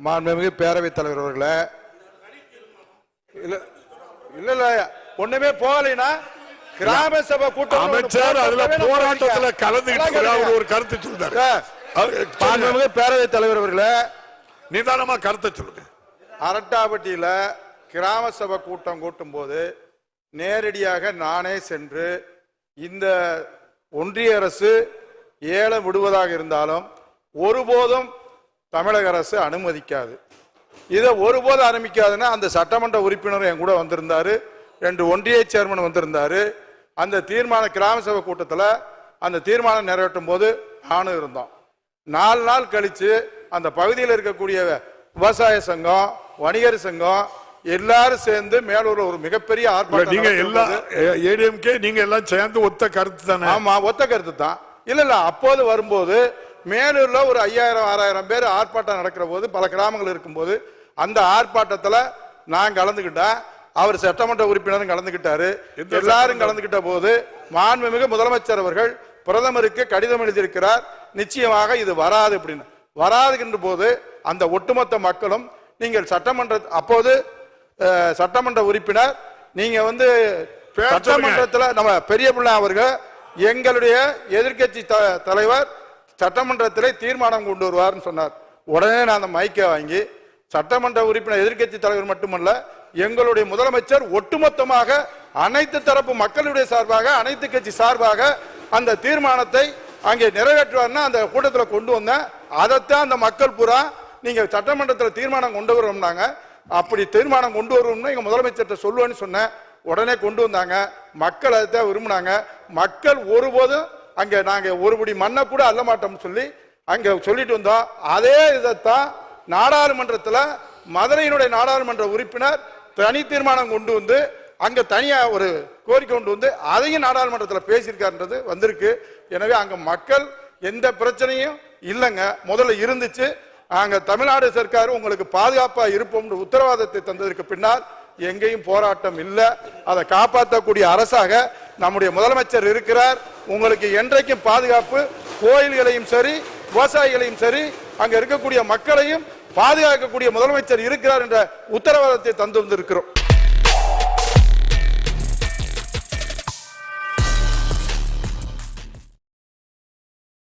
மாண்புமிகு பேரவைத் தலைவர் அவர்களே, இல்ல இல்ல இல்ல ஒண்ணுமே போகலைன்னா கிராம சபை கூட்டம் அமைச்சர் அதுல போராட்டத்தில் கலந்துக்கிட்டு ஒரு கருத்து சொல்றாரு. மாண்புமிகு பேரவைத் தலைவர் அவர்களே, நிதானமா கருத்தை சொல்லுங்க. அரட்டாப்பட்டியில கிராம சபை கூட்டம் கூட்டும் போது நேரடியாக நானே சென்று இந்த ஒன்றிய அரசு ஏலம் விடுவதாக இருந்தாலும் ஒருபோதும் தமிழக அரசு அனுமதிக்காது. இதை ஒருபோது ஆரம்பிக்காதுன்னா அந்த சட்டமன்ற உறுப்பினர் என் கூட வந்திருந்தாரு, 2 ஒன்றிய சேர்மன் வந்திருந்தாரு. அந்த தீர்மான கிராம சபை கூட்டத்தில் அந்த தீர்மானம் நிறைவேற்றும் போது நானும் இருந்தோம். 4 நாள் கழிச்சு அந்த பகுதியில் இருக்கக்கூடிய விவசாய சங்கம், வணிகர் சங்கம் எல்லாரும் சேர்ந்து மேலூர்ல ஒரு மிகப்பெரிய ஆர்ப்பாட்டம். நீங்க எல்லாம் ஏடிஎம்கே நீங்க எல்லாம் சேர்ந்து ஒத்த கருத்து தானே? ஆமா, ஒத்த கருத்து தான். இல்ல அப்போது வரும்போது மேலூர்ல ஒரு 5000-6000 பேர் ஆர்ப்பாட்டம் நடக்கிற போது, பல கிராமங்கள் இருக்கும்போது அந்த ஆர்ப்பாட்டத்தில் நான் கலந்துகிட்டேன். அவர் சட்டமன்ற உறுப்பினரும் கலந்துகிட்டாரு. எல்லாரும் கலந்துகிட்ட போது மாண்புமிகு முதலமைச்சர் அவர்கள் பிரதமருக்கு கடிதம் எழுதியிருக்கிறார், நிச்சயமாக இது வராது அப்படின்னு. வராதுகின்ற போது அந்த ஒட்டுமொத்த மக்களும் நீங்கள் அப்போது சட்டமன்ற உறுப்பினர் நீங்க சட்டமன்றத்தில் நம்ம பெரிய பிள்ளை அவர்கள் எங்களுடைய எதிர்கட்சி தலைவர் சட்டமன்றத்தில் தீர்மானம் கொண்டு வருவார்னு சொன்னார். உடனே நான் அந்த மைக்கை வாங்கி சட்டமன்ற உறுப்பினர் எதிர்கட்சி தலைவர் மட்டுமல்ல, எங்களுடைய முதலமைச்சர் ஒட்டுமொத்தமாக அனைத்து தரப்பு மக்களுடைய சார்பாக, அனைத்து கட்சி சார்பாக அந்த தீர்மானத்தை அங்கே நிறைவேற்றுவார்னா அந்த கூட்டத்தில் கொண்டு வந்தேன். அதைத்தான் அந்த மக்கள் பூரா நீங்க சட்டமன்றத்தில் தீர்மானம் கொண்டு வருவோம்னாங்க. அப்படி தீர்மானம் கொண்டு வருவோம்னா எங்க முதலமைச்சர்கிட்ட சொல்லுவேன்னு சொன்னேன். உடனே கொண்டு வந்தாங்க. மக்கள் அதைத்தான் விரும்பினாங்க. மக்கள் ஒருபோதும் அங்க நாங்க ஒருபடி மண்ணை கூட அள்ள மாட்டோம்னு சொல்லி அங்க சொல்லிட்டு வந்தோம். அதே இதைத்தான் நாடாளுமன்றத்தில் மதுரையினுடைய நாடாளுமன்ற உறுப்பினர் தனி தீர்மானம் கொண்டு வந்து அங்க தனியா ஒரு கோரிக்கை கொண்டு வந்து அதையும் நாடாளுமன்றத்தில் பேசியிருக்காருன்றது வந்திருக்கு. எனவே அங்க மக்கள் எந்த பிரச்சனையும் இல்லைங்க, முதல்ல இருந்துச்சு. அங்க தமிழ்நாடு சர்க்கார் உங்களுக்கு பாதுகாப்பா இருப்போம் உத்தரவாதத்தை தந்ததற்கு பின்னால் எங்கேயும் போராட்டம் இல்லை. அதை காப்பாற்றக்கூடிய அரசாக நம்முடைய முதலமைச்சர் இருக்கிறார். உங்களுக்கு என்றைக்கும் பாதுகாப்பு, கோயில்களையும் சரி விவசாயிகளையும் சரி அங்க இருக்கக்கூடிய மக்களையும் பாதுகாக்கக்கூடிய முதலமைச்சர் இருக்கிறார் என்ற உத்தரவாதத்தை தந்து வந்திருக்கிறோம்.